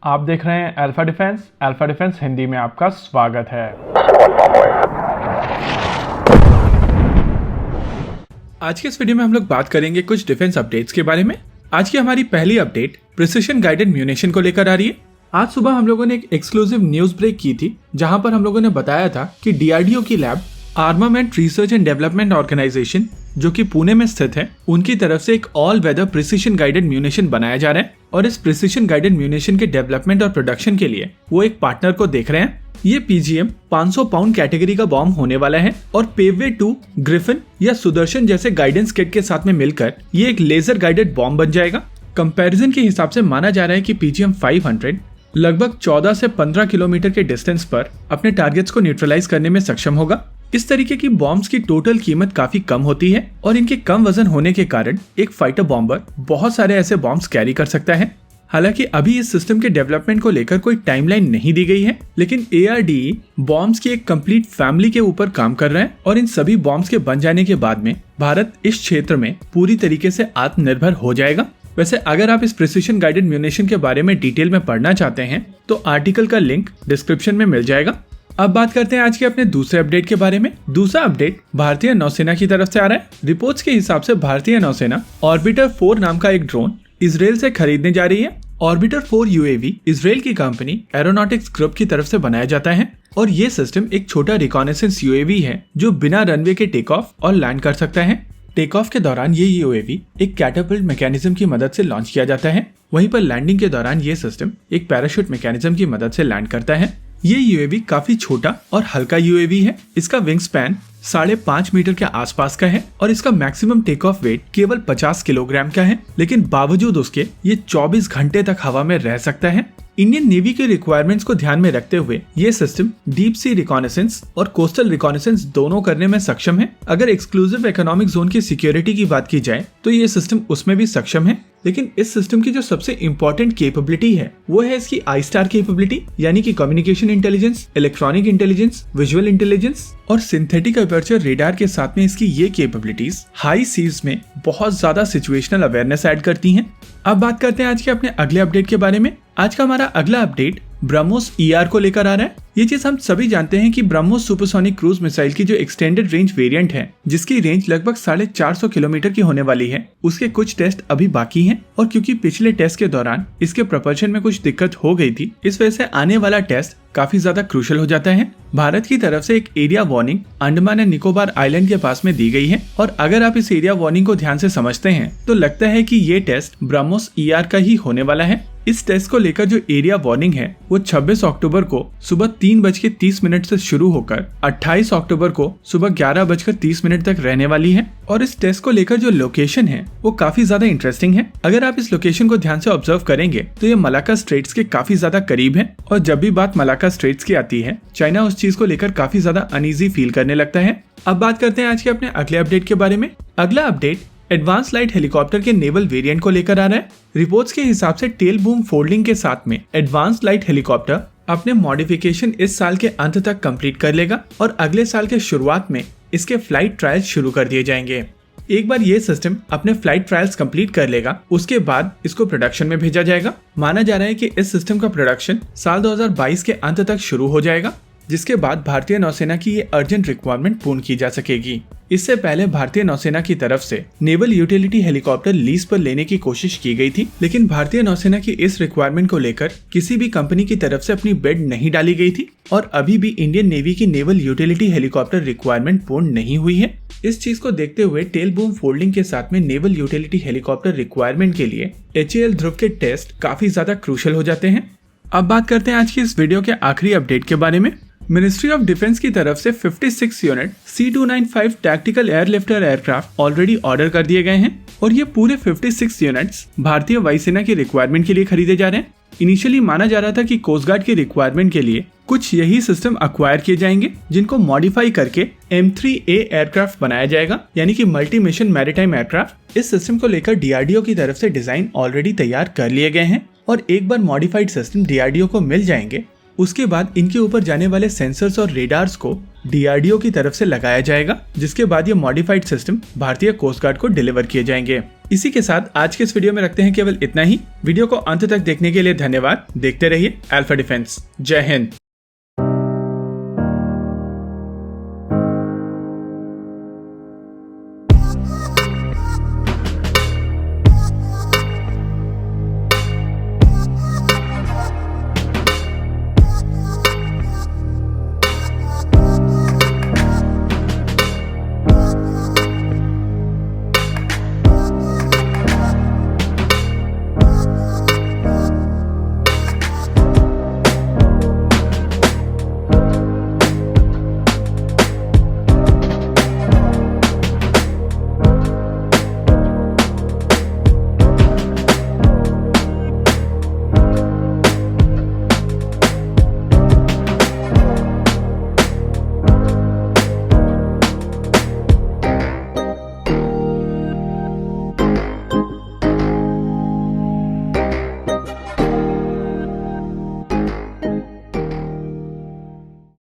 आप देख रहे हैं alpha defence. Alpha defence Hindi में आपका स्वागत है। आज के इस वीडियो में हम लोग बात करेंगे कुछ डिफेंस अपडेट्स के बारे में। आज की हमारी पहली अपडेट प्रिसिशन गाइडेड म्यूनिशन को लेकर आ रही है। आज सुबह हम लोगों ने एक एक्सक्लूसिव न्यूज ब्रेक की थी जहां पर हम लोगों ने बताया था कि डीआरडीओ की lab armament research and development organisation जो कि पुणे में स्थित है, उनकी तरफ से एक all weather precision guided munition बनाया जा रहा है और इस प्रिसिशन गाइडेड म्यूनिशन के डेवलपमेंट और प्रोडक्शन के लिए वो एक पार्टनर को देख रहे हैं। ये पीजीएम 500 पाउंड कैटेगरी का बॉम्ब होने वाला है और पेववे 2, ग्रिफिन या सुदर्शन जैसे गाइडेंस किट के साथ में मिलकर ये एक लेजर गाइडेड बॉम्ब बन जाएगा। कंपैरिजन के हिसाब से माना जा रहा है कि पीजीएम 500 लगभग 14 से 15 किलोमीटर के डिस्टेंस पर अपने टारगेट्स को न्यूट्रलाइज करने में सक्षम होगा। इस तरीके की बॉम्ब्स की टोटल कीमत काफी कम होती है और इनके कम वजन होने के कारण एक फाइटर बॉम्बर बहुत सारे ऐसे बॉम्ब्स कैरी कर सकता है। हालांकि अभी इस सिस्टम के डेवलपमेंट को लेकर कोई टाइमलाइन नहीं दी गई है, लेकिन ARDE बॉम्ब्स की एक कंप्लीट फैमिली के ऊपर काम कर रहा है और इन सभी बॉम्ब्स के बन जाने के बाद में भारत इस क्षेत्र में पूरी तरीके से आत्मनिर्भर हो जाएगा। वैसे अगर आप इस प्रिसिशन गाइडेड म्यूनिशन के बारे में डिटेल में पढ़ना चाहते हैं तो आर्टिकल का लिंक डिस्क्रिप्शन में मिल जाएगा। अब बात करते हैं आज के अपने दूसरे अपडेट के बारे में। दूसरा अपडेट भारतीय नौसेना की तरफ से आ रहा है। रिपोर्ट्स के हिसाब से भारतीय नौसेना ऑर्बिटर 4 नाम का एक ड्रोन इजराइल से खरीदने जा रही है। ऑर्बिटर 4 UAV इजराइल की कंपनी एरोनॉटिक्स ग्रुप की तरफ से बनाया जाता है और ये सिस्टम एक छोटा रिकॉनेसेंस UAV है जो बिना रनवे के टेक ऑफ और लैंड कर सकता है। टेक ऑफ के दौरान ये UAV एक कैटापल्ट मैकेनिज्म की मदद से लॉन्च किया जाता है। वहीं पर लैंडिंग के दौरान ये सिस्टम एक पैराशूट मैकेनिज्म की मदद से लैंड करता है। ये UAV काफी छोटा और हल्का UAV है। इसका विंग स्पैन 5.5 मीटर के आसपास का है और इसका मैक्सिमम टेक ऑफ वेट केवल 50 किलोग्राम का है, लेकिन बावजूद उसके ये 24 घंटे तक हवा में रह सकता है। इंडियन नेवी के रिक्वायरमेंट्स को ध्यान में रखते हुए ये सिस्टम डीप सी रिकॉनेसेंस और कोस्टल रिकॉनेसेंस दोनों करने में सक्षम है। अगर एक्सक्लूसिव इकोनॉमिक जोन की सिक्योरिटी की बात की जाए तो ये सिस्टम उसमें भी सक्षम है, लेकिन इस सिस्टम की जो सबसे इम्पोर्टेंट कैपेबिलिटी है वो है इसकी आई-स्टार कैपेबिलिटी, यानी कि communication intelligence, electronic intelligence, visual intelligence और सिंथेटिक अपर्चर रेडार के साथ में इसकी ये कैपेबिलिटीज हाई सीज में बहुत ज्यादा सिचुएशनल अवेयरनेस ऐड करती हैं। अब बात करते हैं आज के अपने अगले अपडेट के बारे में। आज का हमारा अगला अपडेट ब्रह्मोस ER को लेकर आ रहा है। ये चीज हम सभी जानते हैं कि ब्रह्मोस सुपरसोनिक क्रूज मिसाइल की जो एक्सटेंडेड रेंज वेरिएंट है, जिसकी रेंज लगभग 450 किलोमीटर की होने वाली है, उसके कुछ टेस्ट अभी बाकी हैं और क्योंकि पिछले टेस्ट के दौरान इसके प्रपल्शन में कुछ दिक्कत हो गई थी, इस वजह से आने वाला टेस्ट काफी ज्यादा क्रूशल हो जाता है। भारत की तरफ से एक area warning Andaman and Nicobar island के पास में दी गई है और अगर आप इस एरिया वार्निंग को ध्यान से समझते हैं तो लगता है कि ये टेस्ट ब्रह्मोस ER का ही होने वाला है। इस टेस्ट को लेकर जो एरिया वार्निंग है वो 26 अक्टूबर को सुबह 3:30 से शुरू होकर 28 अक्टूबर को सुबह 11:30 तक रहने वाली है और इस टेस्ट को लेकर जो लोकेशन है वो काफी ज्यादा इंटरेस्टिंग है। अगर आप इस लोकेशन को ध्यान से ऑब्जर्व करेंगे तो ये मलाक्का स्ट्रेट्स के काफी ज्यादा करीब है और जब भी बात मलाक्का स्ट्रेट्स की आती है, चाइना उस चीज को लेकर काफी ज्यादा अनईजी फील करने लगता है। अब बात करते हैं आज के अपने अगले अपडेट के बारे में। अगला अपडेट एडवांस लाइट हेलीकॉप्टर के नेवल वेरिएंट को लेकर आ रहा है। रिपोर्ट्स के हिसाब से टेल बूम फोल्डिंग के साथ में एडवांस लाइट हेलीकॉप्टर अपने मॉडिफिकेशन इस साल के अंत तक कंप्लीट कर लेगा और अगले साल के शुरुआत में इसके फ्लाइट ट्रायल्स शुरू कर दिए जाएंगे। एक बार ये सिस्टम अपने फ्लाइट ट्रायल्स कंप्लीट कर लेगा, उसके बाद इसको प्रोडक्शन में भेजा जाएगा। माना जा रहा है कि इस सिस्टम का प्रोडक्शन साल 2022 के अंत तक शुरू हो जाएगा, जिसके बाद भारतीय नौसेना की ये अर्जेंट रिक्वायरमेंट पूर्ण की जा सकेगी। इससे पहले भारतीय नौसेना की तरफ से नेवल यूटिलिटी हेलीकॉप्टर लीज पर लेने की कोशिश की गई थी, लेकिन भारतीय नौसेना की इस रिक्वायरमेंट को लेकर किसी भी कंपनी की तरफ से अपनी बिड नहीं डाली गई थी और अभी भी इंडियन नेवी की नेवल यूटिलिटी हेलीकॉप्टर रिक्वायरमेंट पूर्ण नहीं हुई है। इस चीज को देखते हुए टेल बूम फोल्डिंग के साथ में नेवल यूटिलिटी हेलीकॉप्टर रिक्वायरमेंट के लिए HAL ध्रुव के टेस्ट काफी ज्यादा क्रूशल हो जाते हैं। अब बात करते हैं आज की इस वीडियो के आखिरी अपडेट के बारे में। मिनिस्ट्री ऑफ डिफेंस की तरफ से 56 unit C295 tactical airlifter aircraft already order कर दिए गए हैं और ये पूरे 56 यूनिट्स भारतीय वायुसेना की रिक्वायरमेंट के लिए खरीदे जा रहे हैं। इनिशियली माना जा रहा था कि कोस्ट गार्ड की रिक्वायरमेंट के लिए कुछ यही सिस्टम अक्वायर किए जाएंगे, जिनको मॉडिफाई करके M3A एयरक्राफ्ट बनाया जाएगा, यानी कि मल्टी मिशन मैरीटाइम एयरक्राफ्ट। इस सिस्टम को लेकर DRDO की तरफ से डिजाइन ऑलरेडी तैयार कर लिए गए हैं और एक बार मॉडिफाइड सिस्टम DRDO को मिल जाएंगे, उसके बाद इनके ऊपर जाने वाले सेंसर्स और रेडार्स को DRDO की तरफ से लगाया जाएगा, जिसके बाद ये मॉडिफाइड सिस्टम भारतीय कोस्ट गार्ड को डिलीवर किए जाएंगे। इसी के साथ आज के इस वीडियो में रखते हैं केवल इतना ही। वीडियो को अंत तक देखने के लिए धन्यवाद। देखते रहिए अल्फा डिफेंस। जय हिंद।